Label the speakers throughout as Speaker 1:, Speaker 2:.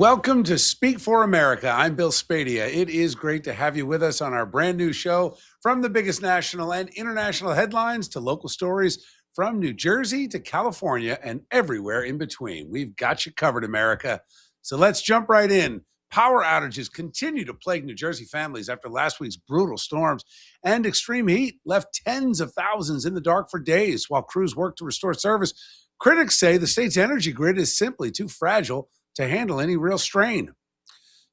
Speaker 1: Welcome to Speak for America. I'm Bill Spadea. It is great to have you with us on our brand new show, from the biggest national and international headlines to local stories from New Jersey to California and everywhere in between. We've got you covered, America. So let's jump right in. Power outages continue to plague New Jersey families after last week's brutal storms, and extreme heat left tens of thousands in the dark for days while crews work to restore service. Critics say the state's energy grid is simply too fragile to handle any real strain.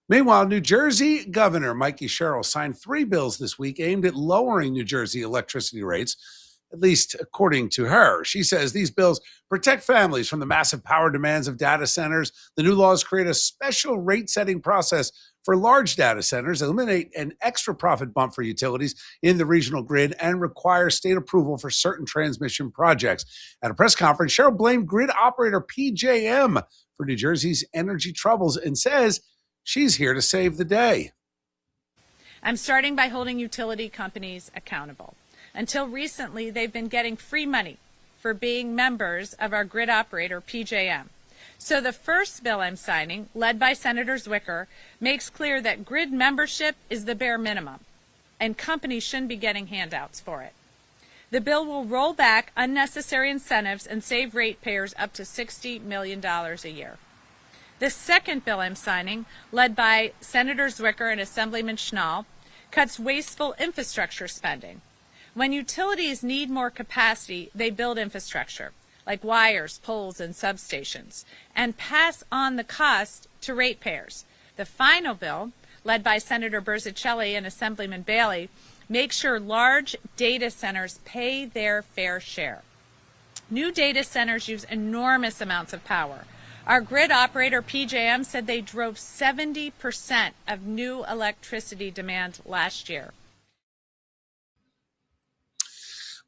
Speaker 1: Meanwhile, New Jersey Governor Mikey Sherrill signed 3 bills this week aimed at lowering New Jersey electricity rates, at least according to her. She says these bills protect families from the massive power demands of data centers. The new laws create a special rate-setting process for large data centers, eliminate an extra profit bump for utilities in the regional grid, and require state approval for certain transmission projects. At a press conference, Sherrill blamed grid operator PJM for New Jersey's energy troubles and says she's here to save the day.
Speaker 2: I'm starting by holding utility companies accountable. Until recently, they've been getting free money for being members of our grid operator, PJM. So the first bill I'm signing, led by Senator Zwicker, makes clear that grid membership is the bare minimum, and companies shouldn't be getting handouts for it. The bill will roll back unnecessary incentives and save ratepayers up to $60 million a year. The second bill I'm signing, led by Senator Zwicker and Assemblyman Schnall, cuts wasteful infrastructure spending. When utilities need more capacity, they build infrastructure, like wires, poles, and substations, and pass on the cost to ratepayers. The final bill, led by Senator Berzicelli and Assemblyman Bailey, makes sure large data centers pay their fair share. New data centers use enormous amounts of power. Our grid operator, PJM, said they drove 70% of new electricity demand last year.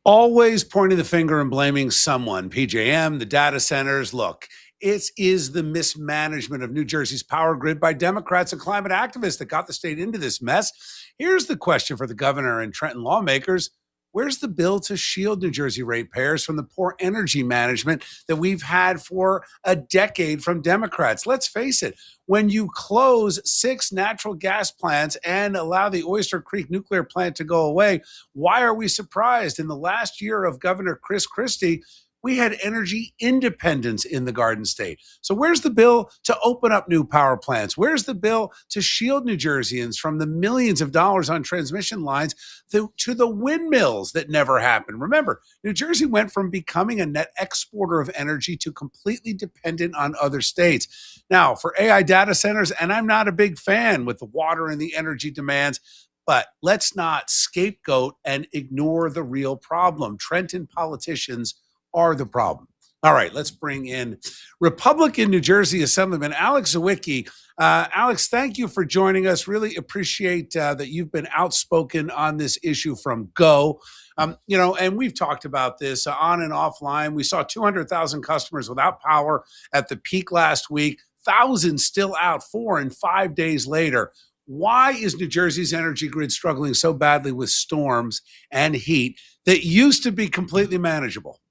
Speaker 1: Always pointing the finger and blaming someone. PJM, the data centers. Look, it is the mismanagement of New Jersey's power grid by Democrats and climate activists that got the state into this mess. Here's the question for the governor and Trenton lawmakers. Where's the bill to shield New Jersey ratepayers from the poor energy management that we've had for a decade from Democrats? Let's face it, when you close 6 natural gas plants and allow the Oyster Creek nuclear plant to go away, why are we surprised? In the last year of Governor Chris Christie, we had energy independence in the Garden State. So where's the bill to open up new power plants? Where's the bill to shield New Jerseyans from the millions of dollars on transmission lines to the windmills that never happened? Remember, New Jersey went from becoming a net exporter of energy to completely dependent on other states. Now, for AI data centers, and I'm not a big fan with the water and the energy demands, but let's not scapegoat and ignore the real problem. Trenton politicians are the problem. All right, let's bring in Republican New Jersey Assemblyman Alex Sauickie. Alex, thank you for joining us. Really appreciate that you've been outspoken on this issue from go. And we've talked about this on and offline. We saw 200,000 customers without power at the peak last week, thousands still out 4 and 5 days later. Why is New Jersey's energy grid struggling so badly with storms and heat that used to be completely manageable?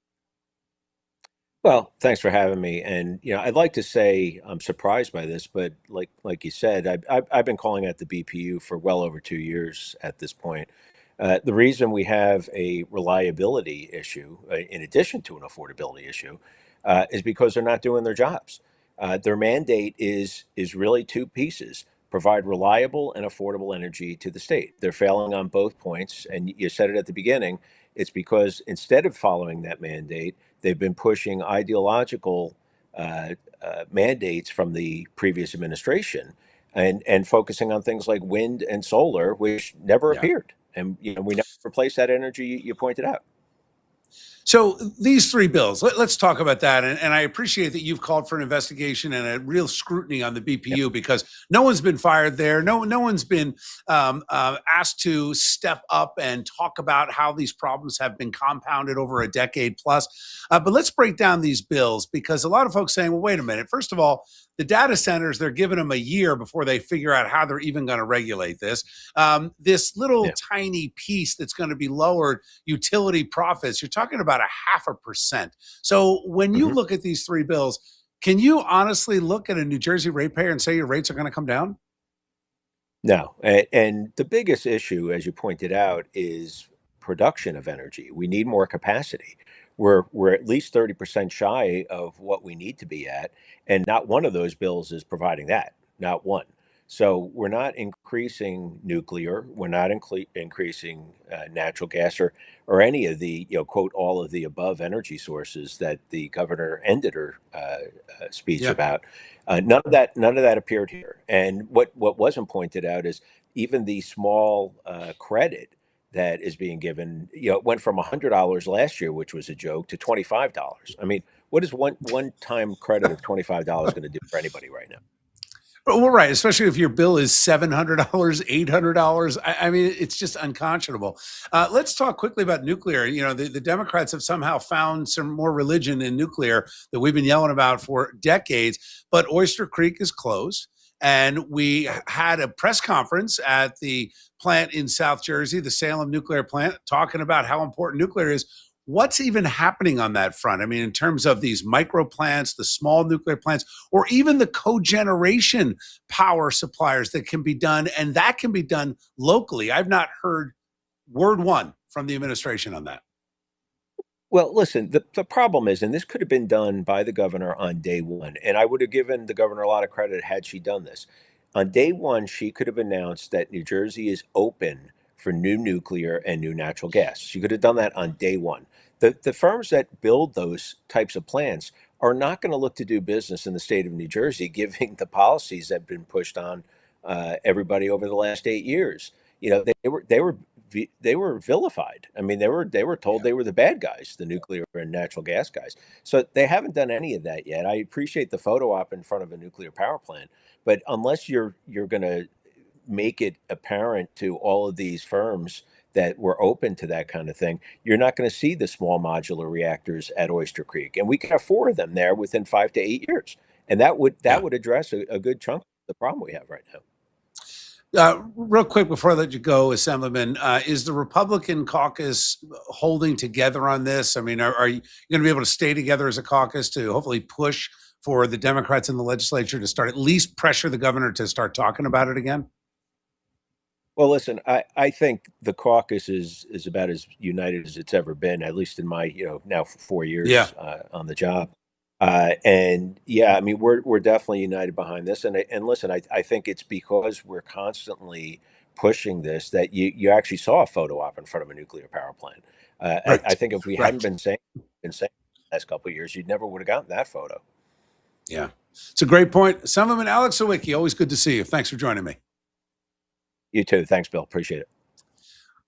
Speaker 3: Well, thanks for having me. And I'd like to say I'm surprised by this, but like you said, I've been calling out the BPU for well over 2 years at this point. The reason we have a reliability issue, in addition to an affordability issue, is because they're not doing their jobs. Their mandate is really 2 pieces: provide reliable and affordable energy to the state. They're failing on both points, and you said it at the beginning. It's because instead of following that mandate, they've been pushing ideological mandates from the previous administration and focusing on things like wind and solar, which never appeared. And we never replaced that energy you pointed out.
Speaker 1: So these 3 bills, let's talk about that. And I appreciate that you've called for an investigation and a real scrutiny on the BPU because no one's been fired there. No one's been asked to step up and talk about how these problems have been compounded over a decade plus. But let's break down these bills because a lot of folks saying, well, wait a minute. First of all, the data centers, they're giving them a year before they figure out how they're even going to regulate this. This little tiny piece that's going to be lowered utility profits, you're talking about 0.5%. So when you look at these 3 bills, Can you honestly look at a New Jersey ratepayer and say your rates are going to come down?
Speaker 3: No, and the biggest issue, as you pointed out, is production of energy. We need more capacity. We're at least 30% shy of what we need to be at, and not one of those bills is providing that. Not one. So we're not increasing nuclear. We're not increasing natural gas or any of the quote all of the above energy sources that the governor ended her speech
Speaker 1: Yeah.
Speaker 3: about. None of that appeared here. And what wasn't pointed out is even the small credit that is being given. It went from $100 last year, which was a joke, to $25. I mean, what is one time credit of $25 going to do for anybody right now?
Speaker 1: Well, right, especially if your bill is $700, $800. I mean, it's just unconscionable. Let's talk quickly about nuclear. The Democrats have somehow found some more religion in nuclear that we've been yelling about for decades. But Oyster Creek is closed. And we had a press conference at the plant in South Jersey, the Salem nuclear plant, talking about how important nuclear is. What's even happening on that front? I mean, in terms of these micro plants, the small nuclear plants, or even the cogeneration power suppliers that can be done, and that can be done locally. I've not heard word one from the administration on that.
Speaker 3: Well, listen, the problem is, and this could have been done by the governor on day one, and I would have given the governor a lot of credit had she done this. On day one, she could have announced that New Jersey is open for new nuclear and new natural gas. She could have done that on day one. The firms that build those types of plants are not going to look to do business in the state of New Jersey, given the policies that have been pushed on everybody over the last 8 years. They were vilified. I mean, they were told they were the bad guys, the nuclear and natural gas guys. So they haven't done any of that yet. I appreciate the photo op in front of a nuclear power plant, but unless you're going to make it apparent to all of these firms that were open to that kind of thing, you're not going to see the small modular reactors at Oyster Creek, and we can have 4 of them there within 5 to 8 years, and that would address a good chunk of the problem we have right now.
Speaker 1: Real quick before I let you go, Assemblyman, is the Republican caucus holding together on this? I mean, are you going to be able to stay together as a caucus to hopefully push for the Democrats in the legislature to start at least pressure the governor to start talking about it again?
Speaker 3: Well, listen, I think the caucus is about as united as it's ever been, at least in my, now for 4 years
Speaker 1: Yeah.
Speaker 3: On the job. And yeah, I mean, we're definitely united behind this. And listen, I think it's because we're constantly pushing this that you actually saw a photo op in front of a nuclear power plant.
Speaker 1: Right.
Speaker 3: I think if we
Speaker 1: Right.
Speaker 3: hadn't been saying the last couple of years, you never would have gotten that photo.
Speaker 1: Yeah. It's a great point. Assemblyman Alex Sauickie, always good to see you. Thanks for joining me.
Speaker 3: You too. Thanks, Bill. Appreciate it.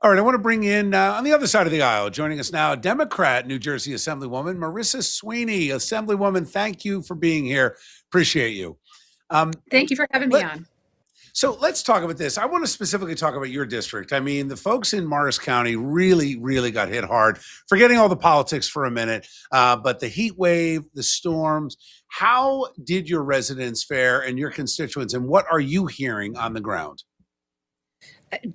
Speaker 1: All right, I want to bring in on the other side of the aisle, joining us now, Democrat New Jersey Assemblywoman Marissa Sweeney. Assemblywoman, thank you for being here. Appreciate you.
Speaker 4: Thank you for having me on.
Speaker 1: So let's talk about this. I want to specifically talk about your district. I mean, the folks in Morris County really, really got hit hard. Forgetting all the politics for a minute, but the heat wave, the storms, how did your residents fare and your constituents, and what are you hearing on the ground?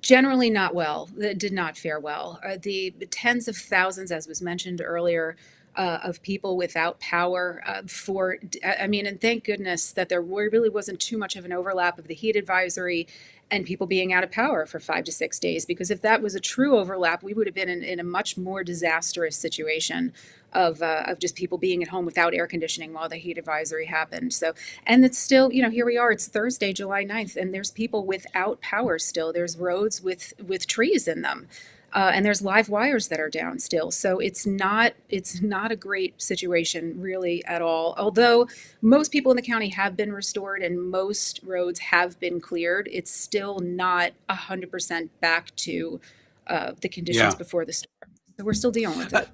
Speaker 4: Generally not well. It did not fare well. The tens of thousands, as was mentioned earlier, of people without power and thank goodness that there really wasn't too much of an overlap of the heat advisory and people being out of power for 5 to 6 days, because if that was a true overlap, we would have been in a much more disastrous situation of just people being at home without air conditioning while the heat advisory happened. So, and it's still, here we are, it's Thursday, July 9th, and there's people without power still. There's roads with trees in them. And there's live wires that are down still. So it's not a great situation really at all. Although most people in the county have been restored and most roads have been cleared, it's still not 100% back to the conditions before the storm. So we're still dealing with it.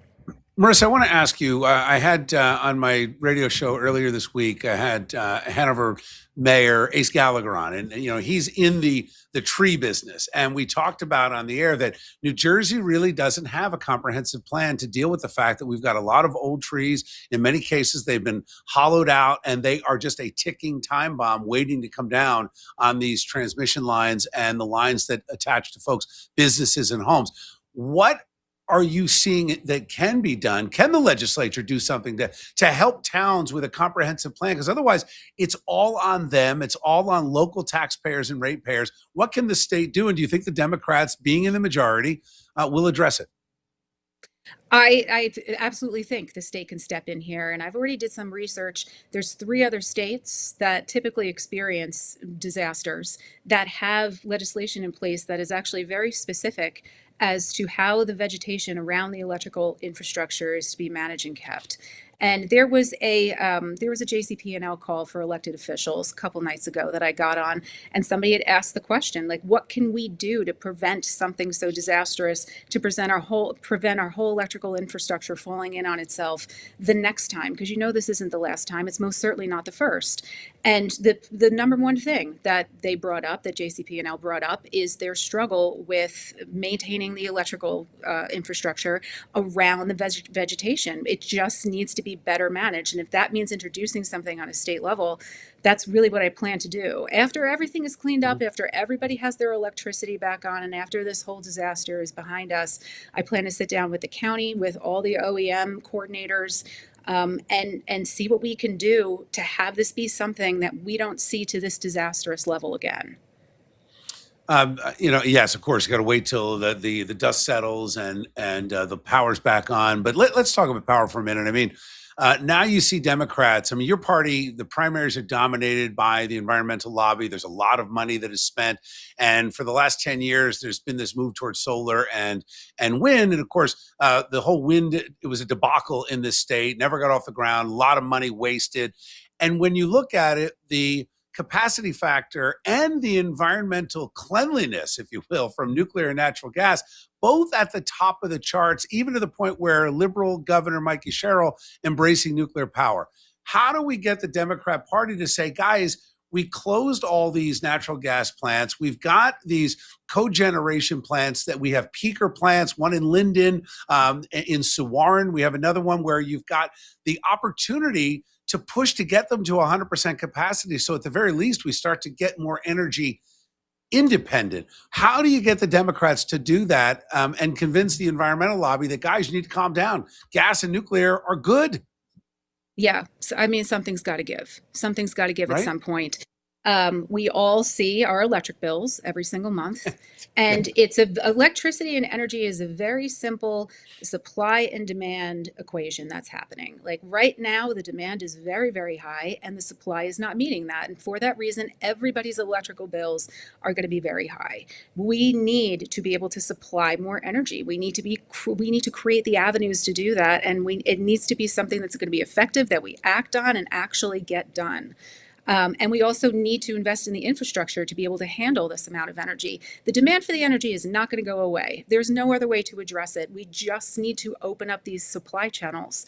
Speaker 1: Marissa, I want to ask you, I had on my radio show earlier this week, I had Hanover Mayor Ace Gallagher on, and he's in the tree business. And we talked about on the air that New Jersey really doesn't have a comprehensive plan to deal with the fact that we've got a lot of old trees. In many cases, they've been hollowed out and they are just a ticking time bomb waiting to come down on these transmission lines and the lines that attach to folks' businesses and homes. What are you seeing that can be done? Can the legislature do something to help towns with a comprehensive plan? Because otherwise, it's all on them. It's all on local taxpayers and ratepayers. What can the state do? And do you think the Democrats, being in the majority, will address it?
Speaker 4: I absolutely think the state can step in here, and I've already did some research. There's 3 other states that typically experience disasters that have legislation in place that is actually very specific as to how the vegetation around the electrical infrastructure is to be managed and kept. And there was a JCP&L call for elected officials a couple nights ago that I got on, and somebody had asked the question, like, what can we do to prevent something so disastrous, to prevent our whole electrical infrastructure falling in on itself the next time? Because this isn't the last time. It's most certainly not the first. And the number one thing that they brought up, that JCP&L brought up, is their struggle with maintaining the electrical infrastructure around the vegetation. It just needs to be better managed. And if that means introducing something on a state level, that's really what I plan to do. After everything is cleaned up, after everybody has their electricity back on, and after this whole disaster is behind us, I plan to sit down with the county, with all the OEM coordinators, and see what we can do to have this be something that we don't see to this disastrous level again.
Speaker 1: Yes, of course, you got to wait till the dust settles and the power's back on. But let's talk about power for a minute. I mean, now you see Democrats. I mean, your party, the primaries are dominated by the environmental lobby. There's a lot of money that is spent, and for the last 10 years, there's been this move towards solar and wind. And of course, the whole wind, it was a debacle in this state. Never got off the ground. A lot of money wasted. And when you look at it, the capacity factor and the environmental cleanliness, if you will, from nuclear and natural gas, both at the top of the charts, even to the point where liberal Governor Mikey Sherrill embracing nuclear power. How do we get the Democrat Party to say, guys, we closed all these natural gas plants. We've got these cogeneration plants that we have peaker plants, one in Linden, in Suwarren. We have another one where you've got the opportunity to push to get them to 100% capacity. So at the very least, we start to get more energy independent. How do you get the Democrats to do that and convince the environmental lobby that, guys, you need to calm down? Gas and nuclear are good.
Speaker 4: Yeah. So, I mean, something's got to give. Something's got to give at
Speaker 1: Right?
Speaker 4: some point. We all see our electric bills every single month, and electricity and energy is a very simple supply and demand equation that's happening. Like right now, the demand is very, very high, and the supply is not meeting that. And for that reason, everybody's electrical bills are going to be very high. We need to be able to supply more energy. We need to create the avenues to do that, and it needs to be something that's going to be effective, that we act on and actually get done. And we also need to invest in the infrastructure to be able to handle this amount of energy. The demand for the energy is not going to go away. There's no other way to address it. We just need to open up these supply channels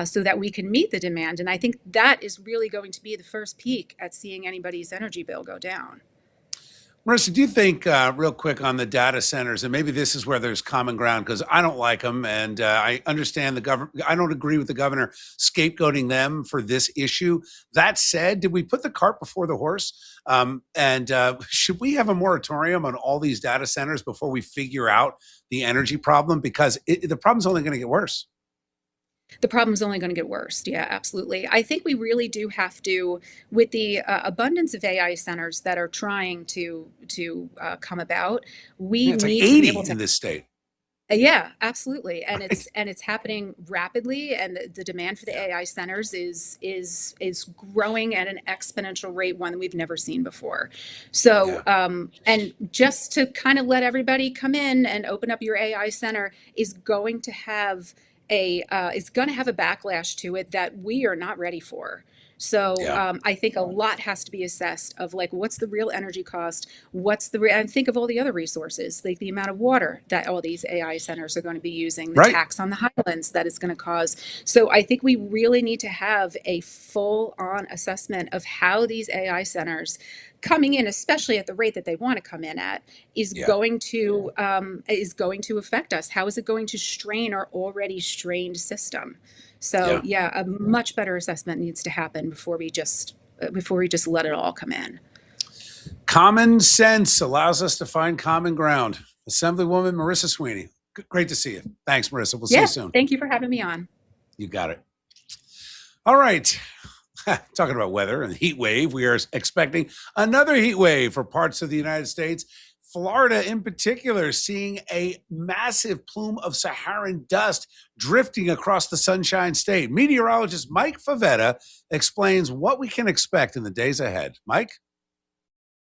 Speaker 4: so that we can meet the demand. And I think that is really going to be the first peak at seeing anybody's energy bill go down.
Speaker 1: Marissa, do you think, real quick on the data centers, and maybe this is where there's common ground, because I don't like them, and I understand the government. I don't agree with the governor scapegoating them for this issue. That said, did we put the cart before the horse? And should we have a moratorium on all these data centers before we figure out the energy problem? Because the problem's only going to get worse.
Speaker 4: The problem's only going to get worse. Yeah, absolutely. I think we really do have to, with the abundance of AI centers that are trying to come about, we
Speaker 1: It's like
Speaker 4: need to
Speaker 1: 80
Speaker 4: be able to.
Speaker 1: in this state.
Speaker 4: Yeah, absolutely, and
Speaker 1: Right?
Speaker 4: it's happening rapidly, and the demand for the AI centers is growing at an exponential rate, one that we've never seen before. So,
Speaker 1: Yeah.
Speaker 4: and just to kind of let everybody come in and open up your AI center is going to have is going to have a backlash to it that we are not ready for. So
Speaker 1: Yeah.
Speaker 4: I think a lot has to be assessed of like, what's the real energy cost? And think of all the other resources, like the amount of water that all these AI centers are going to be using, the
Speaker 1: Right.
Speaker 4: tax on the highlands that it's going to cause. So I think we really need to have a full on assessment of how these AI centers coming in, especially at the rate that they want to come in at, is
Speaker 1: Yeah.
Speaker 4: going to affect us. How is it going to strain our already strained system? So
Speaker 1: Yeah.
Speaker 4: yeah, a much better assessment needs to happen before we just let it all come in.
Speaker 1: Common sense allows us to find common ground. Assemblywoman Marissa Sweeney, Great to see you. Thanks, Marissa. We'll see you soon.
Speaker 4: Thank you for having me on.
Speaker 1: You got it. All right. Talking about weather and heat wave, we are expecting another heat wave for parts of the United States. Florida, in particular, seeing a massive plume of Saharan dust drifting across the Sunshine State. Meteorologist Mike Favetta explains what we can expect in the days ahead. Mike?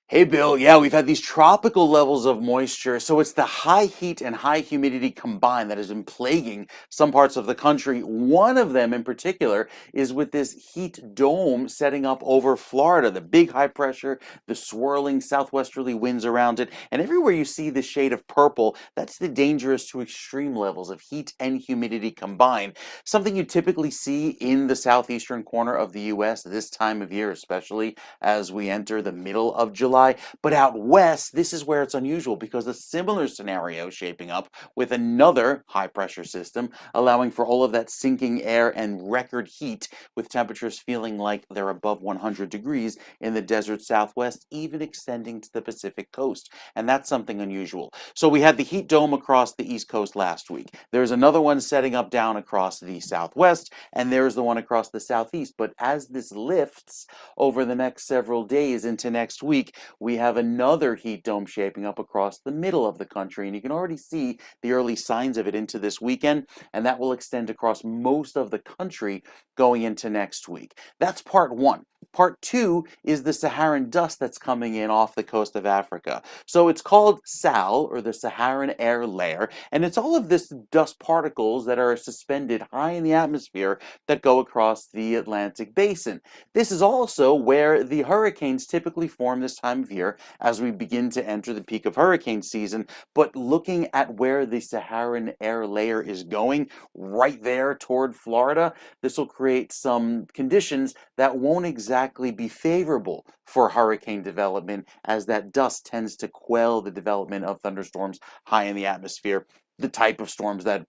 Speaker 5: Hey, Bill. Yeah, we've had these tropical levels of moisture. So it's the high heat and high humidity combined that has been plaguing some parts of the country. One of them in particular is with this heat dome setting up over Florida, the big high pressure, the swirling southwesterly winds around it. And everywhere you see the shade of purple, that's the dangerous to extreme levels of heat and humidity combined. Something you typically see in the southeastern corner of the U.S. this time of year, especially as we enter the middle of July. But out west, this is where it's unusual because a similar scenario is shaping up with another high pressure system, allowing for all of that sinking air and record heat, with temperatures feeling like they're above 100 degrees in the desert southwest, even extending to the Pacific coast. And that's something unusual. So we had the heat dome across the east coast last week. There's another one setting up down across the southwest, and there's the one across the southeast. But as this lifts over the next several days into next week, we have another heat dome shaping up across the middle of the country, and you can already see the early signs of it into this weekend, and that will extend across most of the country going into next week. That's part one. Part two is the Saharan dust that's coming in off the coast of Africa. So it's called SAL, or the Saharan air layer, and it's all of this dust particles that are suspended high in the atmosphere that go across the Atlantic basin. This is also where the hurricanes typically form this time of year as we begin to enter the peak of hurricane season. But looking at where the Saharan air layer is going, right there toward Florida, this will create some conditions that won't exactly be favorable for hurricane development, as that dust tends to quell the development of thunderstorms high in the atmosphere, the type of storms that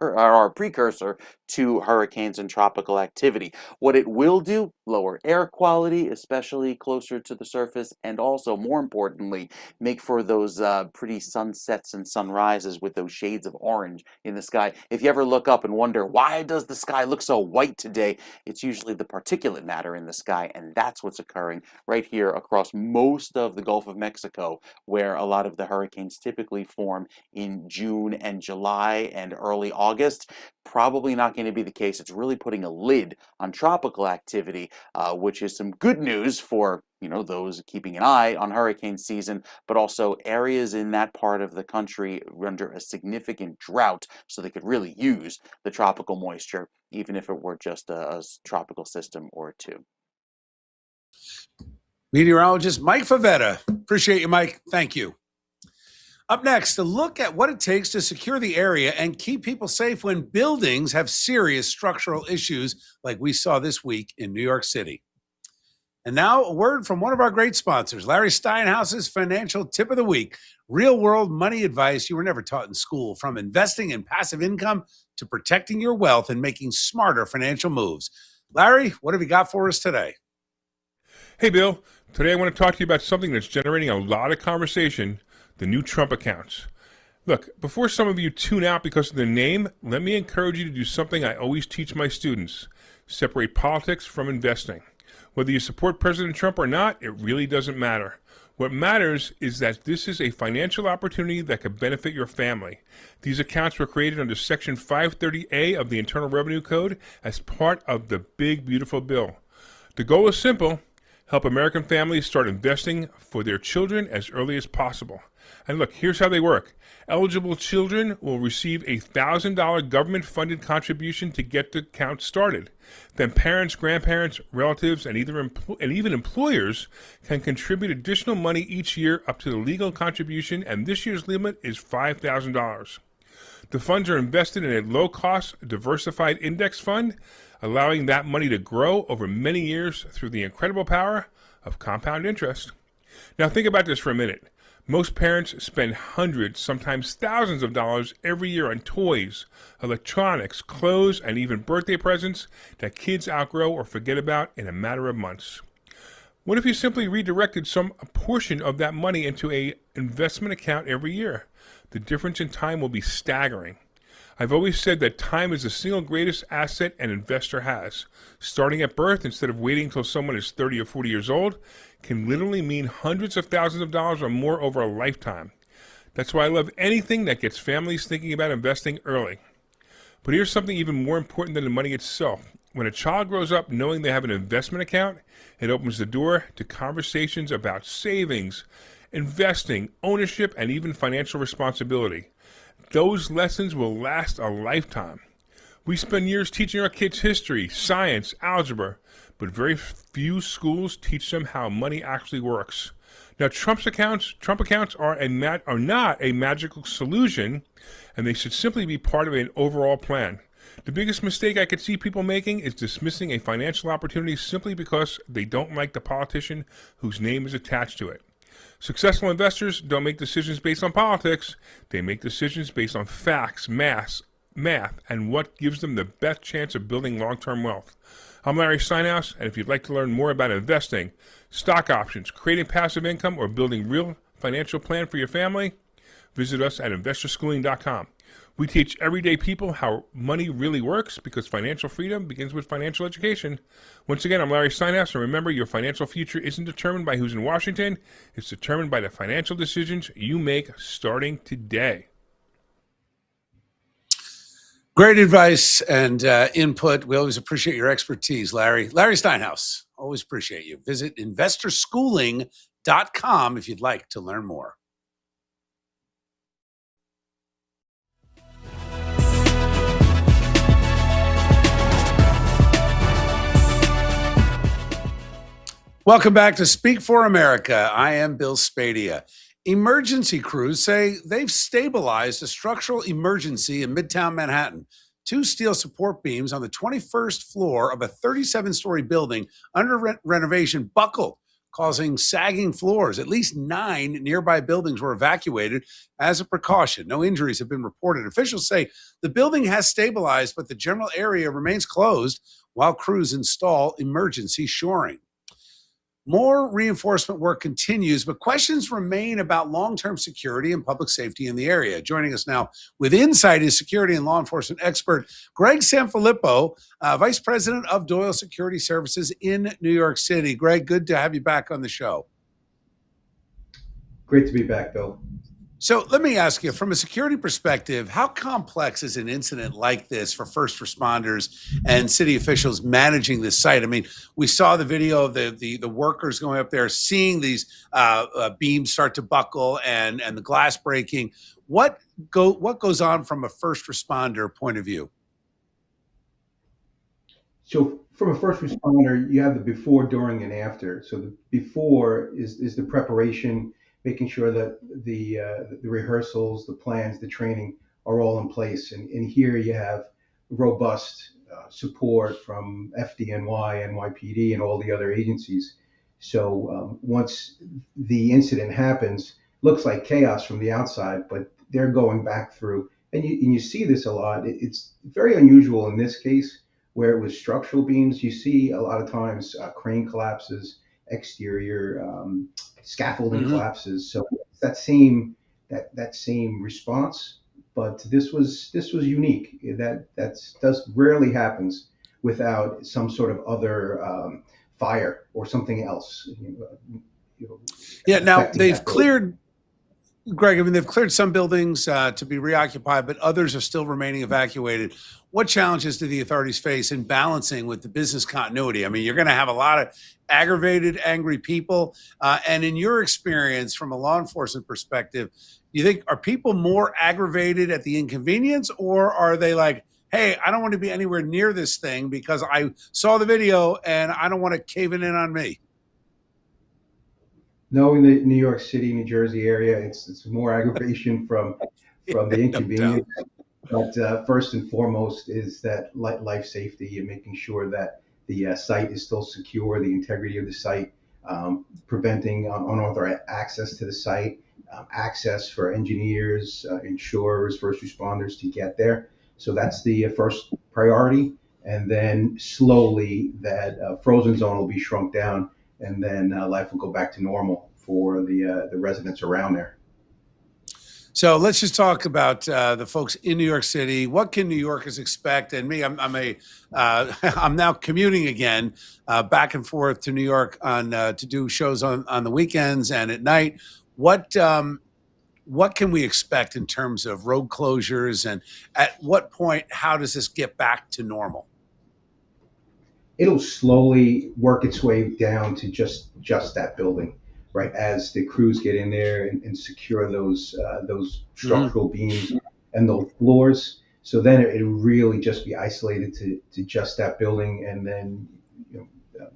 Speaker 5: are a precursor to hurricanes and tropical activity. What it will do, lower air quality, especially closer to the surface, and also, more importantly, make for those pretty sunsets and sunrises with those shades of orange in the sky. If you ever look up and wonder, why does the sky look so white today? It's usually the particulate matter in the sky, and that's what's occurring right here across most of the Gulf of Mexico, where a lot of the hurricanes typically form in June and July and early August. Probably not going to be the case. It's really putting a lid on tropical activity, which is some good news for those keeping an eye on hurricane season, but also areas in that part of the country under a significant drought, so they could really use the tropical moisture, even if it were just a tropical system or two.
Speaker 1: Meteorologist Mike Favetta. Appreciate you, Mike. Thank you. Up next, a look at what it takes to secure the area and keep people safe when buildings have serious structural issues like we saw this week in New York City. And now a word from one of our great sponsors, Larry Steinhaus's financial tip of the week, real-world money advice you were never taught in school, from investing in passive income to protecting your wealth and making smarter financial moves. Larry, what have you got for us today?
Speaker 6: Hey, Bill. Today I want to talk to you about something that's generating a lot of conversation: the new Trump accounts. Look, before some of you tune out because of the name, let me encourage you to do something I always teach my students: separate politics from investing. Whether you support President Trump or not, it really doesn't matter. What matters is that this is a financial opportunity that could benefit your family. These accounts were created under Section 530A of the Internal Revenue Code as part of the big, beautiful bill. The goal is simple: help American families start investing for their children as early as possible. And look, here's how they work. Eligible children will receive a $1,000 government-funded contribution to get the account started. Then parents, grandparents, relatives, and even employers can contribute additional money each year up to the legal contribution, and this year's limit is $5,000. The funds are invested in a low-cost, diversified index fund, allowing that money to grow over many years through the incredible power of compound interest. Now think about this for a minute. Most parents spend hundreds, sometimes thousands of dollars every year on toys, electronics, clothes, and even birthday presents that kids outgrow or forget about in a matter of months. What if you simply redirected some portion of that money into an investment account every year? the difference in time will be staggering. I've always said that time is the single greatest asset an investor has. Starting at birth instead of waiting until someone is 30 or 40 years old can literally mean hundreds of thousands of dollars or more over a lifetime. That's why I love anything that gets families thinking about investing early. But here's something even more important than the money itself. When a child grows up knowing they have an investment account, it opens the door to conversations about savings, investing, ownership, and even financial responsibility. Those lessons will last a lifetime. We spend years teaching our kids history, science, algebra, but very few schools teach them how money actually works. Now, Trump accounts are not a magical solution, and they should simply be part of an overall plan. The biggest mistake I could see people making is dismissing a financial opportunity simply because they don't like the politician whose name is attached to it. Successful investors don't make decisions based on politics. They make decisions based on facts, math, and what gives them the best chance of building long-term wealth. I'm Larry Steinhaus, and if you'd like to learn more about investing, stock options, creating passive income, or building real financial plan for your family, visit us at investorschooling.com. We teach everyday people how money really works because financial freedom begins with financial education. Once again, I'm Larry Steinhaus, and remember, your financial future isn't determined by who's in Washington. It's determined by the financial decisions you make starting today.
Speaker 1: Great advice and input. We always appreciate your expertise, Larry. Larry Steinhaus, always appreciate you. Visit investorschooling.com if you'd like to learn more. Welcome back to Speak for America. I am Bill Spadea. Emergency crews say they've stabilized a structural emergency in Midtown Manhattan. Two steel support beams on the 21st floor of a 37-story building under renovation buckled, causing sagging floors. At least 9 nearby buildings were evacuated as a precaution. No injuries have been reported. Officials say the building has stabilized, but the general area remains closed while crews install emergency shoring. More reinforcement work continues, but questions remain about long-term security and public safety in the area. Joining us now with insight is security and law enforcement expert Greg Sanfilippo, Vice President of Doyle Security Services in New York City. Greg, good to have you back on the show.
Speaker 7: Great to be back, Bill.
Speaker 1: So let me ask you, from a security perspective, how complex is an incident like this for first responders and city officials managing this site? I mean, we saw the video of the workers going up there, seeing these beams start to buckle and the glass breaking. What goes on from a first responder point of view?
Speaker 7: So from a first responder, you have the before, during, and after. So the before is the preparation, making sure that the rehearsals, the plans, the training are all in place. And here you have robust support from FDNY, NYPD, and all the other agencies. So once the incident happens, looks like chaos from the outside, but they're going back through. And you see this a lot. It's very unusual in this case where it was structural beams. You see a lot of times crane collapses, exterior scaffolding collapses. So that same response, but this was unique. That rarely happens without some sort of other fire or something else.
Speaker 1: Yeah. Now they've cleared. Greg, I mean, they've cleared some buildings to be reoccupied, but others are still remaining evacuated. What challenges do the authorities face in balancing with the business continuity? I mean, you're going to have a lot of aggravated, angry people. And in your experience, from a law enforcement perspective, you think, are people more aggravated at the inconvenience, or are they like, hey, I don't want to be anywhere near this thing because I saw the video and I don't want it caving in on me?
Speaker 7: Knowing the New York City, New Jersey area, it's more aggravation from the inconvenience. But first and foremost is that life safety and making sure that the site is still secure, the integrity of the site, preventing unauthorized access to the site, access for engineers, insurers, first responders to get there. So that's the first priority. And then slowly that frozen zone will be shrunk down, and then life will go back to normal for the residents around there.
Speaker 1: So let's just talk about the folks in New York City. What can New Yorkers expect? And me, I'm now commuting again, back and forth to New York on to do shows on the weekends and at night. What can we expect in terms of road closures, and at what point, how does this get back to normal?
Speaker 7: It'll slowly work its way down to just that building, right? As the crews get in there and secure those
Speaker 1: Mhm.
Speaker 7: structural beams and those floors. So then it'll really just be isolated to just that building, and then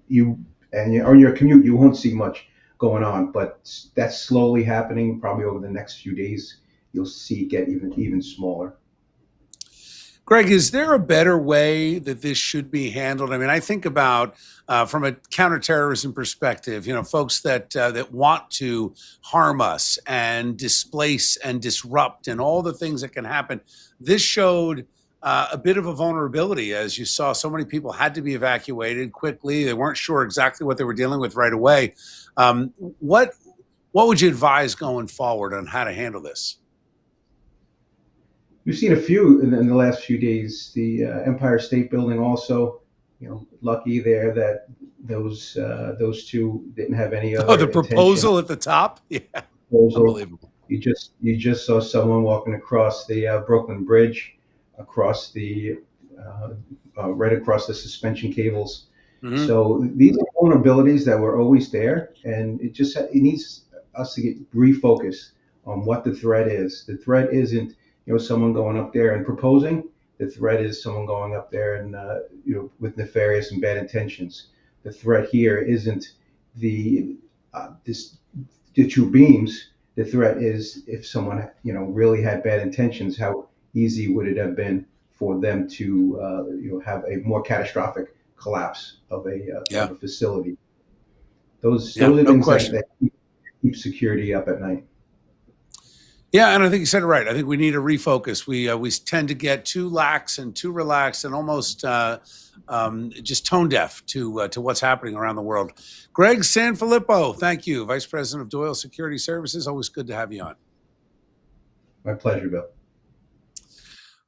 Speaker 7: you on your commute you won't see much going on, but that's slowly happening. Probably over the next few days, you'll see it get even smaller.
Speaker 1: Greg, is there a better way that this should be handled? I mean, I think about from a counterterrorism perspective, folks that want to harm us and displace and disrupt and all the things that can happen. This showed a bit of a vulnerability, as you saw. So many people had to be evacuated quickly. They weren't sure exactly what they were dealing with right away. Um, what what would you advise going forward on how to handle this?
Speaker 7: We've seen a few in the last few days. The Empire State Building also, lucky there that those two didn't have any
Speaker 1: Oh, the
Speaker 7: other intention.
Speaker 1: proposal at the top? Yeah,
Speaker 7: Proposal.
Speaker 1: unbelievable.
Speaker 7: You just saw someone walking across the Brooklyn Bridge, across the right across the suspension cables.
Speaker 1: Hmm.
Speaker 7: So these are vulnerabilities that were always there, and it needs us to get refocused on what the threat is. The threat isn't someone going up there and proposing. The threat is someone going up there and with nefarious and bad intentions. The threat here isn't the this the two beams. The threat is if someone really had bad intentions, how easy would it have been for them to have a more catastrophic collapse
Speaker 1: Yeah,
Speaker 7: of a facility. Those
Speaker 1: yeah,
Speaker 7: are
Speaker 1: no
Speaker 7: things
Speaker 1: question.
Speaker 7: that keep security up at night.
Speaker 1: Yeah, and I think you said it right. I think we need a refocus. We tend to get too lax and too relaxed and almost just tone deaf to what's happening around the world. Greg Sanfilippo, thank you, Vice President of Doyle Security Services. Always good to have you on.
Speaker 7: My pleasure, Bill.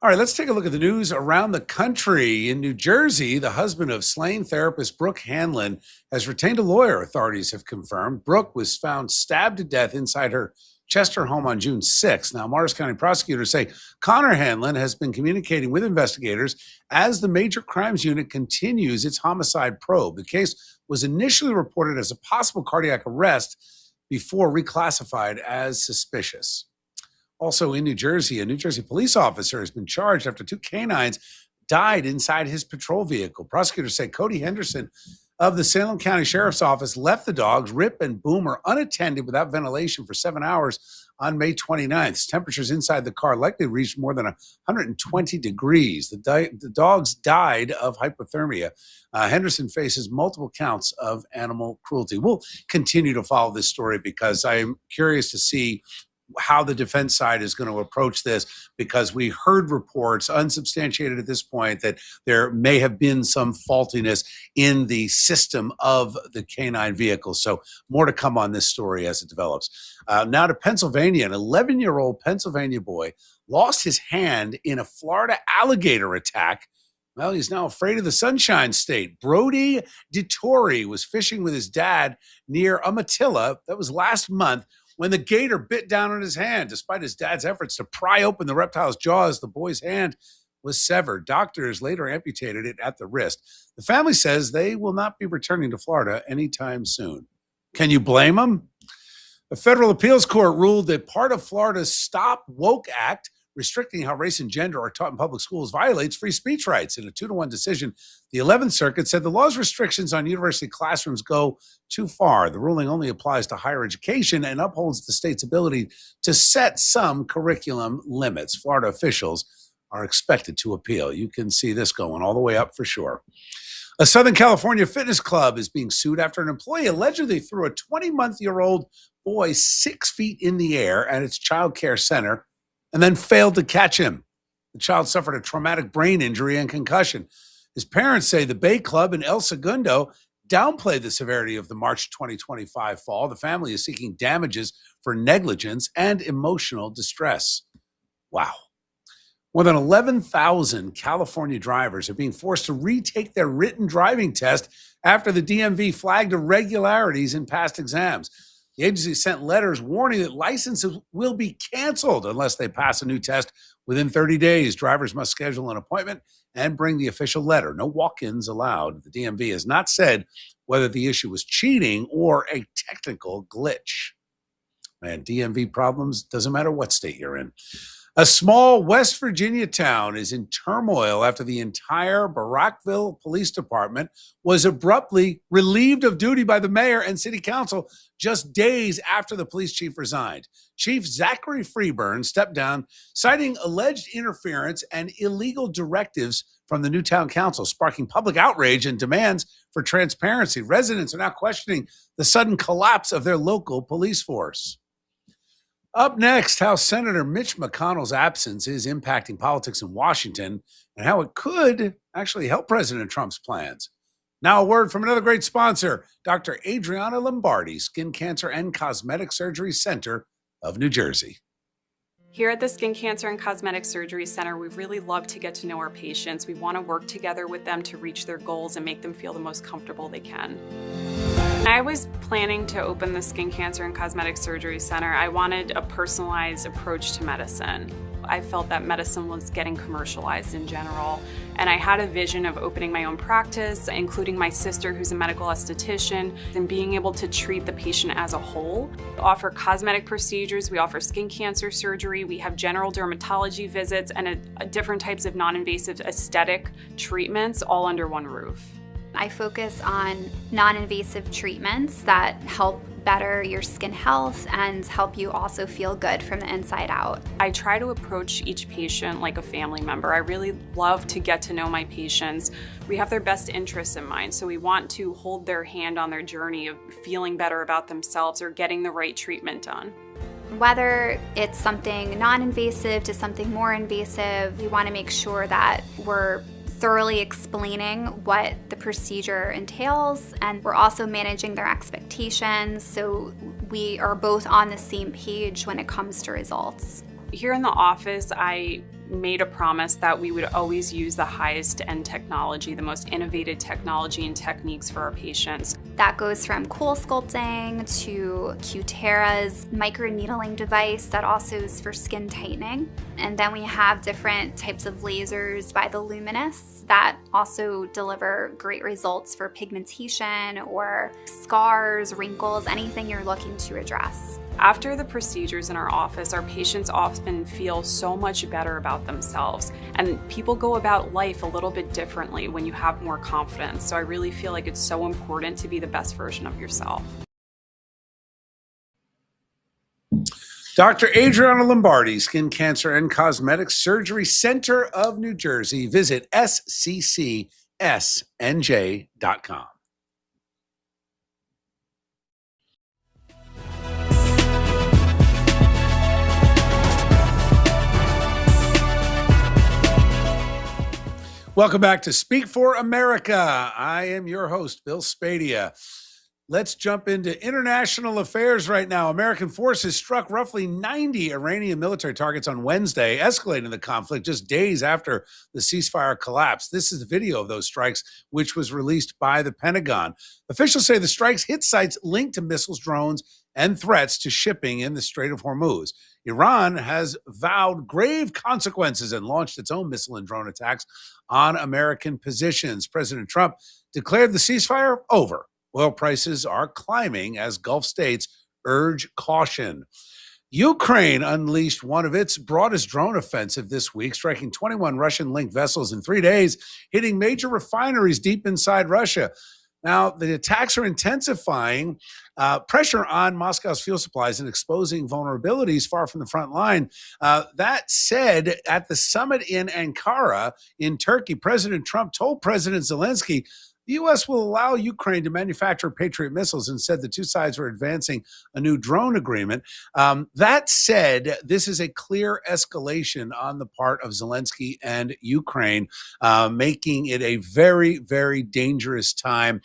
Speaker 1: All right, let's take a look at the news around the country. In New Jersey, the husband of slain therapist Brooke Hanlon has retained a lawyer, authorities have confirmed. Brooke was found stabbed to death inside her Chester home on June 6th. Now, Morris County prosecutors say Connor Hanlon has been communicating with investigators as the Major Crimes Unit continues its homicide probe. The case was initially reported as a possible cardiac arrest before reclassified as suspicious. Also in New Jersey, a New Jersey police officer has been charged after two canines died inside his patrol vehicle. Prosecutors say Cody Henderson of the Salem County Sheriff's Office left the dogs, Rip and Boomer, unattended without ventilation for 7 hours on May 29th. Temperatures inside the car likely reached more than 120 degrees. The dogs died of hypothermia. Henderson faces multiple counts of animal cruelty. We'll continue to follow this story because I'm curious to see how the defense side is going to approach this, because we heard reports, unsubstantiated at this point, that there may have been some faultiness in the system of the canine vehicle. So more to come on this story as it develops. Now to Pennsylvania. An 11-year-old Pennsylvania boy lost his hand in a Florida alligator attack. Well, he's now afraid of the Sunshine State. Brody DeTore was fishing with his dad near Umatilla. That was last month when the gator bit down on his hand. Despite his dad's efforts to pry open the reptile's jaws, the boy's hand was severed. Doctors later amputated it at the wrist. The family says they will not be returning to Florida anytime soon. Can you blame them? A federal appeals court ruled that part of Florida's Stop Woke Act, restricting how race and gender are taught in public schools, violates free speech rights. In a 2-1 decision, the 11th Circuit said the law's restrictions on university classrooms go too far. The ruling only applies to higher education and upholds the state's ability to set some curriculum limits. Florida officials are expected to appeal. You can see this going all the way up for sure. A Southern California fitness club is being sued after an employee allegedly threw a 20-month-old boy 6 feet in the air at its child care center and then failed to catch him. The child suffered a traumatic brain injury and concussion. His parents say the Bay Club in El Segundo downplayed the severity of the March 2025 fall. The family is seeking damages for negligence and emotional distress. Wow. More than 11,000 California drivers are being forced to retake their written driving test after the DMV flagged irregularities in past exams. The agency sent letters warning that licenses will be canceled unless they pass a new test within 30 days. Drivers must schedule an appointment and bring the official letter. No walk-ins allowed. The DMV has not said whether the issue was cheating or a technical glitch. Man, DMV problems, doesn't matter what state you're in. A small West Virginia town is in turmoil after the entire Barackville Police Department was abruptly relieved of duty by the mayor and city council just days after the police chief resigned. Chief Zachary Freeburn stepped down, citing alleged interference and illegal directives from the new town council, sparking public outrage and demands for transparency. Residents are now questioning the sudden collapse of their local police force. Up next, how Senator Mitch McConnell's absence is impacting politics in Washington and how it could actually help President Trump's plans. Now a word from another great sponsor, Dr. Adriana Lombardi, Skin Cancer and Cosmetic Surgery Center of New Jersey.
Speaker 8: Here at the Skin Cancer and Cosmetic Surgery Center, we really love to get to know our patients. We want to work together with them to reach their goals and make them feel the most comfortable they can. I was planning to open the Skin Cancer and Cosmetic Surgery Center. I wanted a personalized approach to medicine. I felt that medicine was getting commercialized in general, and I had a vision of opening my own practice, including my sister who's a medical esthetician, and being able to treat the patient as a whole. We offer cosmetic procedures, we offer skin cancer surgery, we have general dermatology visits, and different types of non-invasive aesthetic treatments all under one roof.
Speaker 9: I focus on non-invasive treatments that help better your skin health and help you also feel good from the inside out.
Speaker 8: I try to approach each patient like a family member. I really love to get to know my patients. We have their best interests in mind, so we want to hold their hand on their journey of feeling better about themselves or getting the right treatment done.
Speaker 9: Whether it's something non-invasive to something more invasive, we want to make sure that we're thoroughly explaining what the procedure entails, and we're also managing their expectations so we are both on the same page when it comes to results.
Speaker 8: Here in the office, I made a promise that we would always use the highest end technology, the most innovative technology and techniques for our patients.
Speaker 9: That goes from cool sculpting to Cutera's microneedling device that also is for skin tightening. And then we have different types of lasers by the Luminous that also deliver great results for pigmentation or scars, wrinkles, anything you're looking to address.
Speaker 8: After the procedures in our office, our patients often feel so much better about themselves, and people go about life a little bit differently when you have more confidence. So I really feel like it's so important to be the best version of yourself.
Speaker 1: Dr. Adriana Lombardi, Skin Cancer and Cosmetic Surgery Center of New Jersey. Visit sccsnj.com. Welcome back to Speak for America. I am your host, Bill Spadea. Let's jump into international affairs right now. American forces struck roughly 90 Iranian military targets on Wednesday, escalating the conflict just days after the ceasefire collapsed. This is the video of those strikes, which was released by the Pentagon. Officials say the strikes hit sites linked to missiles, drones, and threats to shipping in the Strait of Hormuz. Iran has vowed grave consequences and launched its own missile and drone attacks on American positions. President Trump declared the ceasefire over. Oil prices are climbing as Gulf states urge caution. Ukraine unleashed one of its broadest drone offensive this week, striking 21 Russian-linked vessels in 3 days, hitting major refineries deep inside Russia. Now, the attacks are intensifying pressure on Moscow's fuel supplies and exposing vulnerabilities far from the front line. That said, at the summit in Ankara in Turkey, President Trump told President Zelensky The U.S. will allow Ukraine to manufacture Patriot missiles and said the two sides were advancing a new drone agreement. That said, this is a clear escalation on the part of Zelensky and Ukraine, making it a very, very dangerous time.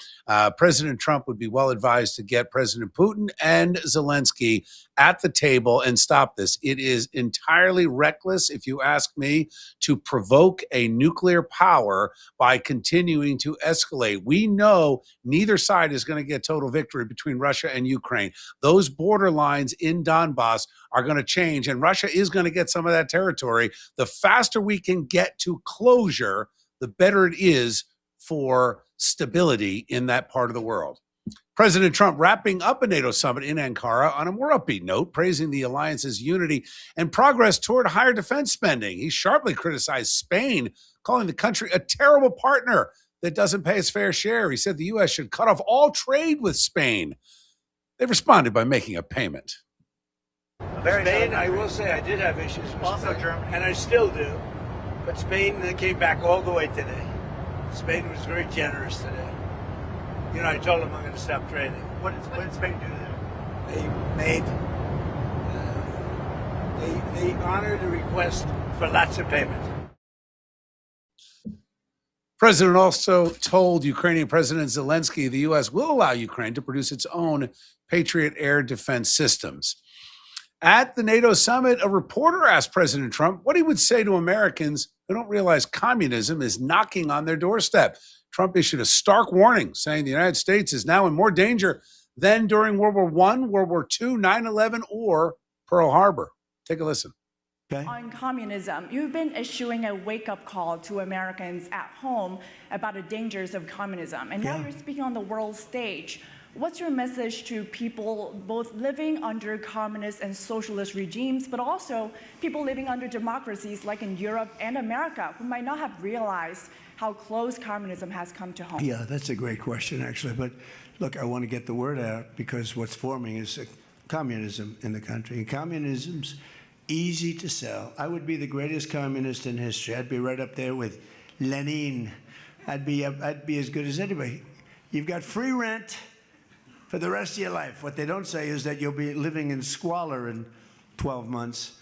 Speaker 1: President Trump would be well advised to get President Putin and Zelensky at the table and stop this. It is entirely reckless, if you ask me, to provoke a nuclear power by continuing to escalate. We know neither side is going to get total victory between Russia and Ukraine. Those border lines in Donbass are going to change, and Russia is going to get some of that territory. The faster we can get to closure, the better it is for stability in that part of the world. President Trump wrapping up a NATO summit in Ankara on a more upbeat note, praising the alliance's unity and progress toward higher defense spending. He sharply criticized Spain, calling the country a terrible partner that doesn't pay its fair share. He said the U.S. should cut off all trade with Spain. They responded by making a payment.
Speaker 10: Spain, I will say I did have issues with Spain, Germany, and I still do. But Spain came back all the way today. Spain was very generous today. You know, I told them I'm going to stop trading. What did Spain do to them? They honored the request for lots of payment.
Speaker 1: President also told Ukrainian President Zelensky the U.S. will allow Ukraine to produce its own Patriot air defense systems. At the NATO summit, a reporter asked President Trump what he would say to Americans who don't realize communism is knocking on their doorstep. Trump issued a stark warning, saying the United States is now in more danger than during World War I, World War II, 9/11, or Pearl Harbor. Take a listen.
Speaker 11: Okay. On communism, you've been issuing a wake-up call to Americans at home about the dangers of communism, and now you're speaking on the world stage. What's your message to people both living under communist and socialist regimes, but also people living under democracies like in Europe and America who might not have realized how close communism has come to home?
Speaker 12: Yeah, that's a great question, actually. But look, I want to get the word out because what's forming is communism in the country. And communism's easy to sell. I would be the greatest communist in history. I'd be right up there with Lenin. I'd be as good as anybody. You've got free rent for the rest of your life. What they don't say is that you'll be living in squalor in 12 months.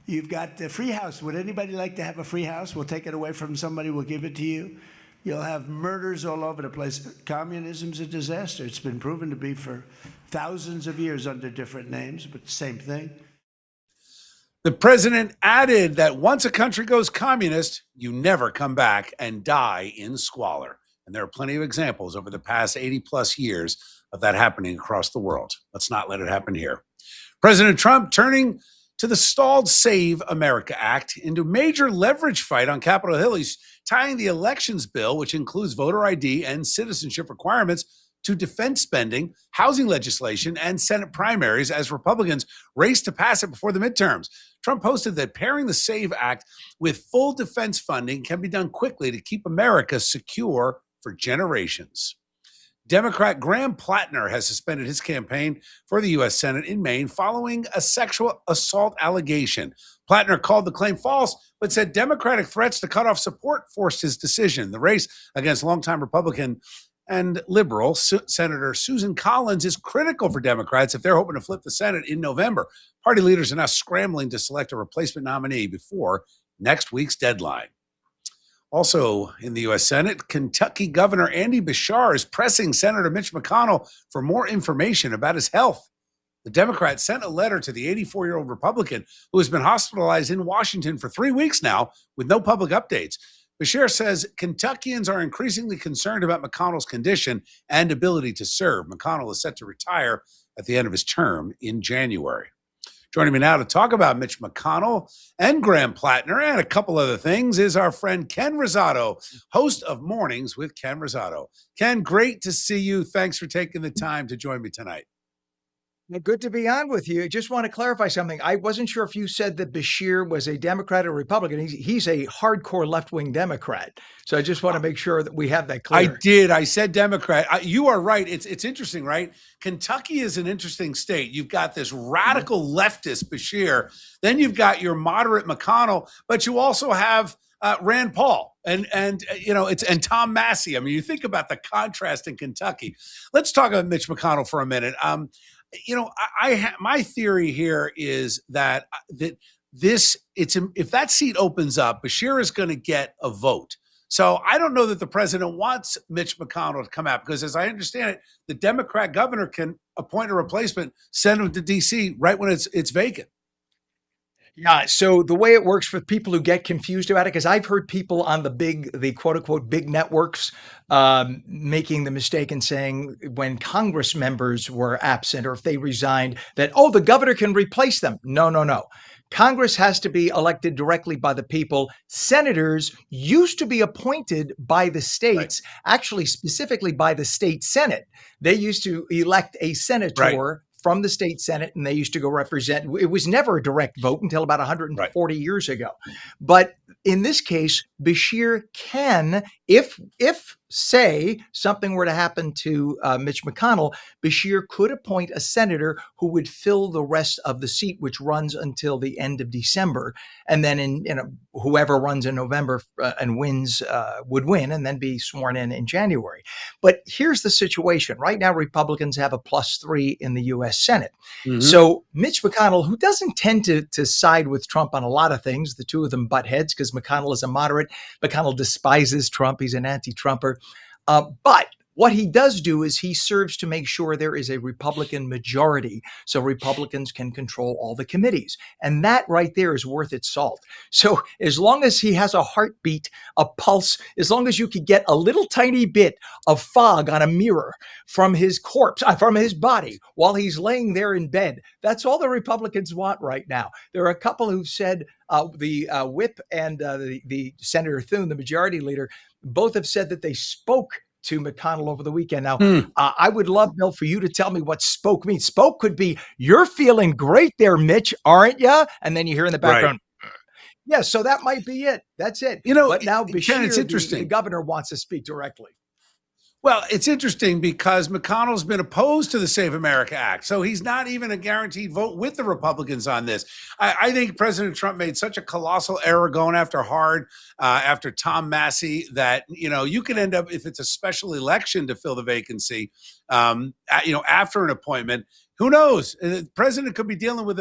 Speaker 12: You've got the free house. Would anybody like to have a free house? We'll take it away from somebody. We'll give it to you. You'll have murders all over the place. Communism's a disaster. It's been proven to be for thousands of years under different names, but same thing.
Speaker 1: The president added that once a country goes communist, you never come back and die in squalor. And there are plenty of examples over the past 80 plus years of that happening across the world. Let's not let it happen here. President Trump turning to the stalled Save America Act into major leverage fight on Capitol Hill. He's tying the elections bill, which includes voter ID and citizenship requirements, to defense spending, housing legislation, and Senate primaries as Republicans race to pass it before the midterms. Trump posted that pairing the SAVE Act with full defense funding can be done quickly to keep America secure for generations. Democrat Graham Plattner has suspended his campaign for the U.S. Senate in Maine following a sexual assault allegation. Plattner called the claim false, but said Democratic threats to cut off support forced his decision. The race against longtime Republican and liberal Senator Susan Collins is critical for Democrats if they're hoping to flip the Senate in November. Party leaders are now scrambling to select a replacement nominee before next week's deadline. Also in the U.S. Senate, Kentucky Governor Andy Beshear is pressing Senator Mitch McConnell for more information about his health. The Democrat sent a letter to the 84-year-old Republican who has been hospitalized in Washington for 3 weeks now with no public updates. Beshear says Kentuckians are increasingly concerned about McConnell's condition and ability to serve. McConnell is set to retire at the end of his term in January. Joining me now to talk about Mitch McConnell and Graham Plattner and a couple other things is our friend Ken Rosato, host of Mornings with Ken Rosato. Ken, great to see you. Thanks for taking the time to join me tonight.
Speaker 13: Good to be on with you. Just want to clarify something. I wasn't sure if you said that Beshear was a Democrat or Republican. He's a hardcore left-wing Democrat. So I just want to make sure that we have that clear.
Speaker 1: I did. I said Democrat. You are right. It's interesting, right? Kentucky is an interesting state. You've got this radical leftist Beshear. Then you've got your moderate McConnell, but you also have Rand Paul and it's and Tom Massey. I mean, you think about the contrast in Kentucky. Let's talk about Mitch McConnell for a minute. My theory here is that if that seat opens up, Bashir is going to get a vote. So I don't know that the president wants Mitch McConnell to come out because, as I understand it, the Democrat governor can appoint a replacement, send him to D.C. right when it's vacant.
Speaker 13: Yeah. So the way it works for people who get confused about it, because I've heard people on the quote unquote big networks making the mistake and saying when Congress members were absent or if they resigned that, the governor can replace them. No. Congress has to be elected directly by the people. Senators used to be appointed by the states, actually specifically by the state Senate. They used to elect a senator from the state Senate, and they used to go represent. It was never a direct vote until about 140 years ago. But in this case, Bashir can, if say something were to happen to Mitch McConnell, Bashir could appoint a senator who would fill the rest of the seat, which runs until the end of December. And then whoever runs in November and wins would win and then be sworn in January. But here's the situation. Right now, Republicans have a +3 in the U.S. Senate. Mm-hmm. So Mitch McConnell, who doesn't tend to side with Trump on a lot of things, the two of them butt heads because McConnell is a moderate. McConnell despises Trump. He's an anti-Trumper. But what he does do is he serves to make sure there is a Republican majority so Republicans can control all the committees. And that right there is worth its salt. So as long as he has a heartbeat, a pulse, as long as you could get a little tiny bit of fog on a mirror from his corpse, from his body while he's laying there in bed, that's all the Republicans want right now. There are a couple who've said the whip and the Senator Thune, the majority leader, both have said that they spoke to McConnell over the weekend. Now, I would love, Bill, for you to tell me what spoke means. Spoke could be, you're feeling great there, Mitch, aren't you? And then you hear in the background, yeah, so that might be it. That's it. But now Bashir,
Speaker 1: it's interesting.
Speaker 13: The governor wants to speak directly.
Speaker 1: Well, it's interesting because McConnell's been opposed to the Save America Act. So he's not even a guaranteed vote with the Republicans on this. I think President Trump made such a colossal error going after Tom Massey that, you could end up, if it's a special election to fill the vacancy, after an appointment, who knows? The president could be dealing with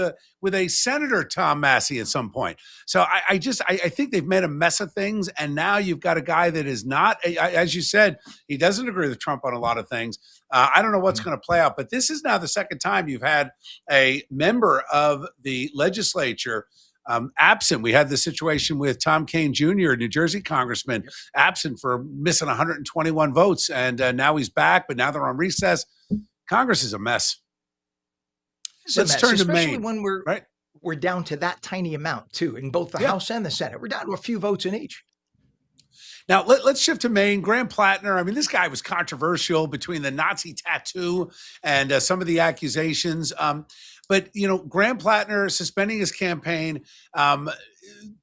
Speaker 1: a Senator Tom Massey at some point. So I think they've made a mess of things, and now you've got a guy that is not, as you said, he doesn't agree with Trump on a lot of things. I don't know what's going to play out, but this is now the second time you've had a member of the legislature absent. We had the situation with Tom Kean Jr., New Jersey congressman, absent for missing 121 votes, and now he's back, but now they're on recess. Congress is a mess.
Speaker 13: Let's turn to Maine. When we're down to that tiny amount too, in both the House and the Senate. We're down to a few votes in each.
Speaker 1: Now, let's shift to Maine. Graham Plattner, I mean, this guy was controversial between the Nazi tattoo and some of the accusations. But Graham Plattner suspending his campaign,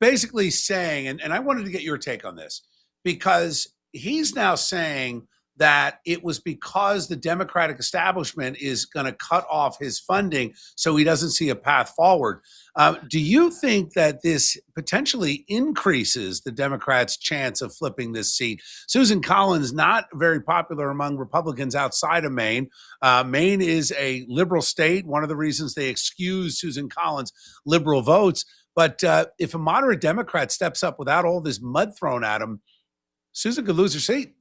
Speaker 1: basically saying, and I wanted to get your take on this, because he's now saying that it was because the Democratic establishment is going to cut off his funding so he doesn't see a path forward. Do you think that this potentially increases the Democrats' chance of flipping this seat? Susan Collins, not very popular among Republicans outside of Maine. Maine is a liberal state. One of the reasons they excuse Susan Collins' liberal votes. But if a moderate Democrat steps up without all this mud thrown at him, Susan could lose her seat.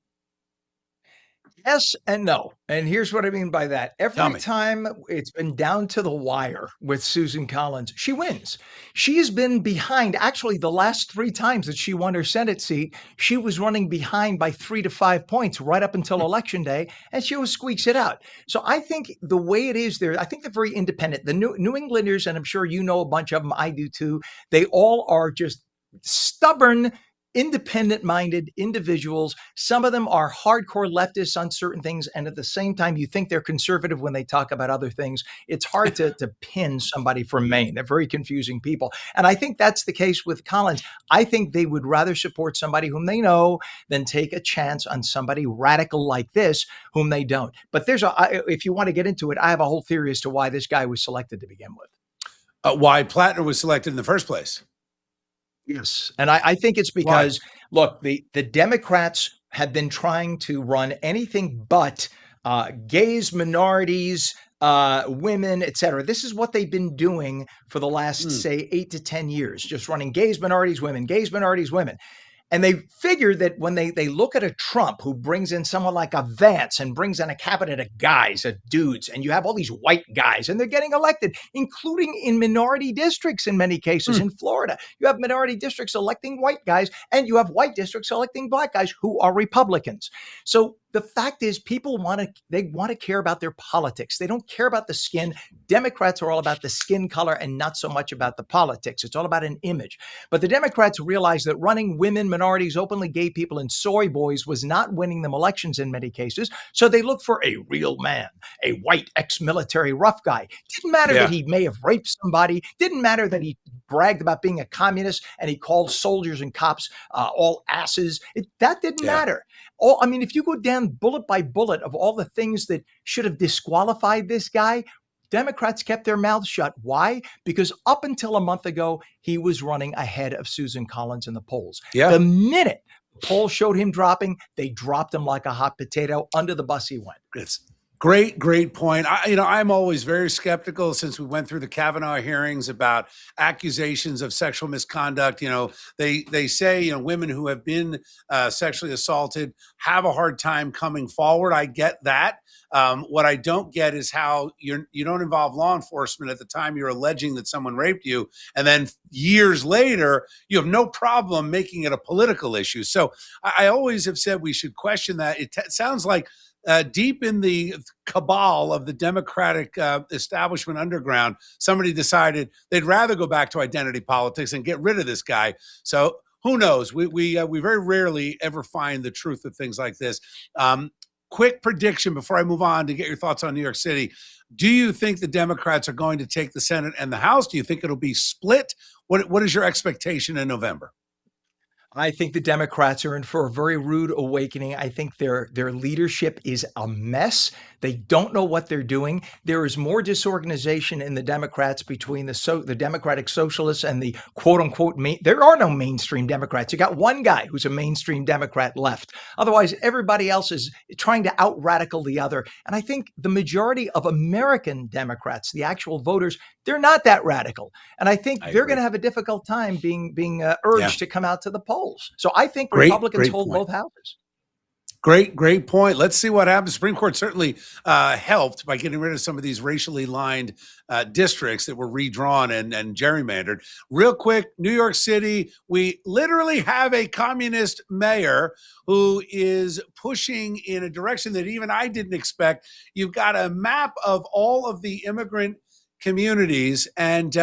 Speaker 13: Yes and no. And here's what I mean by that. Every time it's been down to the wire with Susan Collins, she wins. She has been behind. Actually, the last 3 times that she won her Senate seat, she was running behind by 3 to 5 points right up until Election Day, and she always squeaks it out. So I think the way it is there, I think they're very independent. The New Englanders, and I'm sure you know a bunch of them, I do too, they all are just stubborn, independent-minded individuals. Some of them are hardcore leftists on certain things, and at the same time, you think they're conservative when they talk about other things. It's hard to pin somebody from Maine. They're very confusing people. And I think that's the case with Collins. I think they would rather support somebody whom they know than take a chance on somebody radical like this whom they don't. But if you want to get into it, I have a whole theory as to why this guy was selected to begin with.
Speaker 1: Why Plattner was selected in the first place.
Speaker 13: Yes. And I think it's
Speaker 1: Why?
Speaker 13: because, look, the Democrats have been trying to run anything but gays, minorities, women, et cetera. This is what they've been doing for the last,
Speaker 1: Hmm.
Speaker 13: say, 8 to 10 years, just running gays, minorities, women, gays, minorities, women. And they figured that when they look at a Trump who brings in someone like a Vance and brings in a cabinet of guys, of dudes, and you have all these white guys, and they're getting elected, including in minority districts in many cases.
Speaker 1: Hmm.
Speaker 13: In Florida, you have minority districts electing white guys, and you have white districts electing black guys who are Republicans. So the fact is, people they want to care about their politics. They don't care about the skin. Democrats are all about the skin color and not so much about the politics. It's all about an image. But the Democrats realized that running women, minorities, openly gay people, and soy boys was not winning them elections in many cases. So they looked for a real man, a white ex-military rough guy. Didn't matter that
Speaker 1: Yeah.
Speaker 13: he may have raped somebody. Didn't matter that he bragged about being a communist and he called soldiers and cops all asses. That didn't
Speaker 1: Yeah.
Speaker 13: matter. I mean, if you go down bullet by bullet of all the things that should have disqualified this guy, Democrats kept their mouths shut. Why? Because up until a month ago, he was running ahead of Susan Collins in the polls.
Speaker 1: Yeah.
Speaker 13: The minute the polls showed him dropping, they dropped him like a hot potato. Under the bus he went.
Speaker 1: It's great point. I'm always very skeptical since we went through the Kavanaugh hearings about accusations of sexual misconduct. They say, women who have been sexually assaulted have a hard time coming forward. I get that. What I don't get is how you don't involve law enforcement at the time you're alleging that someone raped you, and then years later you have no problem making it a political issue. So I always have said we should question that. It sounds like deep in the cabal of the Democratic establishment underground, somebody decided they'd rather go back to identity politics and get rid of this guy. So who knows? We very rarely ever find the truth of things like this. Quick prediction before I move on to get your thoughts on New York City. Do you think the Democrats are going to take the Senate and the House? Do you think it'll be split? What is your expectation in November?
Speaker 13: I think the Democrats are in for a very rude awakening. I think their leadership is a mess. They don't know what they're doing. There is more disorganization in the Democrats between the Democratic Socialists and the quote unquote there are no mainstream Democrats. You got one guy who's a mainstream Democrat left. Otherwise, everybody else is trying to out radical the other. And I think the majority of American Democrats, the actual voters, they're not that radical. And I think they're going to have a difficult time being urged to come out to the polls. So I think Republicans hold both houses.
Speaker 1: Great point. Let's see what happens. Supreme Court certainly helped by getting rid of some of these racially lined districts that were redrawn and gerrymandered. Real quick, New York City, we literally have a communist mayor who is pushing in a direction that even I didn't expect. You've got a map of all of the immigrant communities, and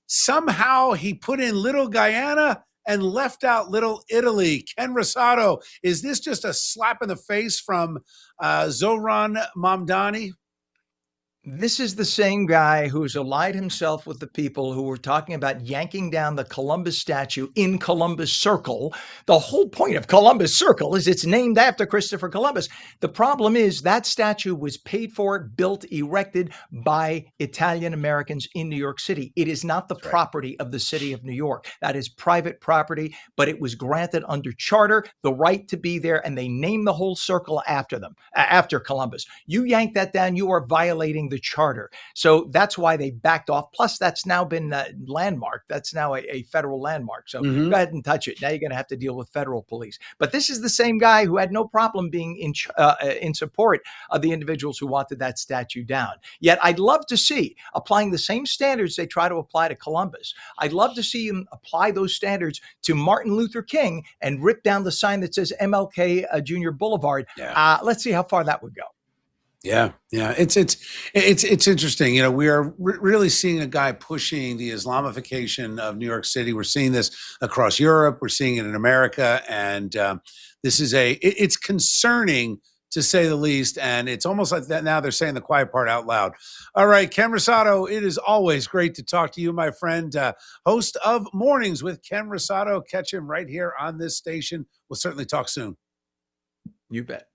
Speaker 1: somehow he put in Little Guyana and left out Little Italy. Ken Rosato, is this just a slap in the face from Zohran Mamdani?
Speaker 13: This is the same guy who's allied himself with the people who were talking about yanking down the Columbus statue in Columbus Circle. The whole point of Columbus Circle is it's named after Christopher Columbus. The problem is that statue was paid for, built, erected by Italian Americans in New York City. It is not the property of the city of New York. That is private property, but it was granted under charter the right to be there, and they named the whole circle after them, after Columbus. You yank that down, you are violating the charter. So that's why they backed off. Plus, that's now been landmarked. That's now a federal landmark. So go ahead and touch it. Now you're going to have to deal with federal police. But this is the same guy who had no problem being in support of the individuals who wanted that statue down. Yet I'd love to see applying the same standards they try to apply to Columbus. I'd love to see him apply those standards to Martin Luther King and rip down the sign that says MLK Jr. Boulevard. Let's see how far that would go.
Speaker 1: Yeah. It's interesting. We are really seeing a guy pushing the Islamification of New York City. We're seeing this across Europe. We're seeing it in America, and this is it's concerning to say the least. And it's almost like that now they're saying the quiet part out loud. All right, Ken Rosato, it is always great to talk to you, my friend. Host of Mornings with Ken Rosato. Catch him right here on this station. We'll certainly talk soon.
Speaker 13: You bet.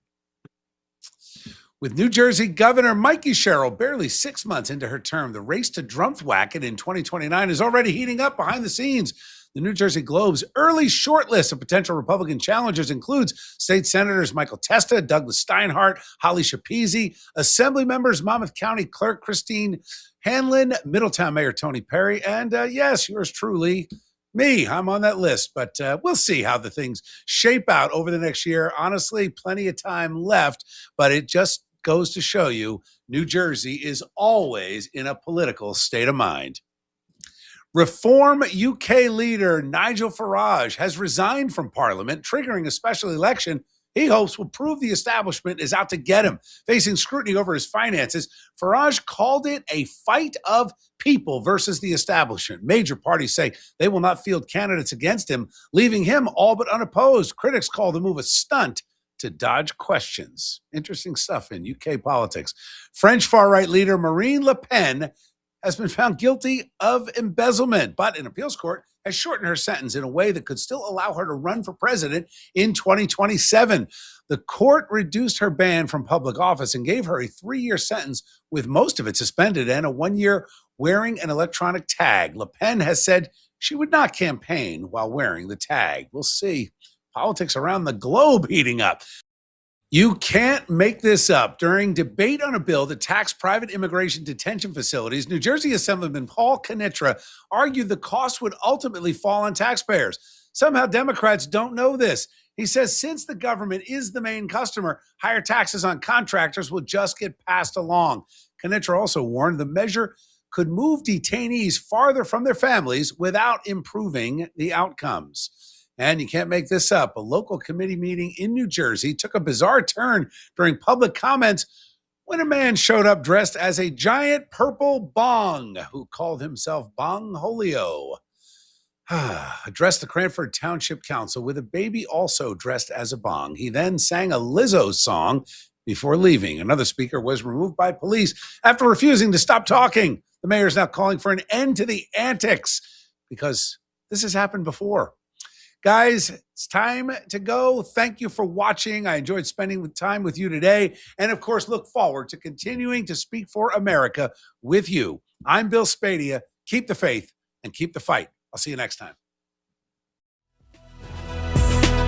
Speaker 1: With New Jersey Governor Mikey Sherrill barely 6 months into her term, the race to Drumthwacket in 2029 is already heating up behind the scenes. The New Jersey Globe's early shortlist of potential Republican challengers includes state senators Michael Testa, Douglas Steinhardt, Holly Schapese, Assembly members Monmouth County Clerk Christine Hanlon, Middletown Mayor Tony Perry, and yes, yours truly, me. I'm on that list, but we'll see how the things shape out over the next year. Honestly, plenty of time left, but it just goes to show you New Jersey is always in a political state of mind. Reform UK leader Nigel Farage has resigned from Parliament, triggering a special election he hopes will prove the establishment is out to get him. Facing scrutiny over his finances, Farage called it a fight of people versus the establishment. Major parties say they will not field candidates against him, leaving him all but unopposed. Critics call the move a stunt to dodge questions. Interesting stuff in UK politics. French far-right leader Marine Le Pen has been found guilty of embezzlement, but an appeals court has shortened her sentence in a way that could still allow her to run for president in 2027. The court reduced her ban from public office and gave her a 3-year sentence with most of it suspended and a 1-year wearing an electronic tag. Le Pen has said she would not campaign while wearing the tag. We'll see. Politics around the globe heating up. You can't make this up. During debate on a bill that taxed private immigration detention facilities, New Jersey Assemblyman Paul Knitra argued the cost would ultimately fall on taxpayers. Somehow Democrats don't know this. He says since the government is the main customer, higher taxes on contractors will just get passed along. Knitra also warned the measure could move detainees farther from their families without improving the outcomes. And you can't make this up. A local committee meeting in New Jersey took a bizarre turn during public comments when a man showed up dressed as a giant purple bong who called himself Bong Holio. Addressed the Cranford Township Council with a baby also dressed as a bong. He then sang a Lizzo song before leaving. Another speaker was removed by police after refusing to stop talking. The mayor is now calling for an end to the antics because this has happened before. Guys, it's time to go. Thank you for watching. I enjoyed spending time with you today. And of course, look forward to continuing to speak for America with you. I'm Bill Spadea. Keep the faith and keep the fight. I'll see you next time.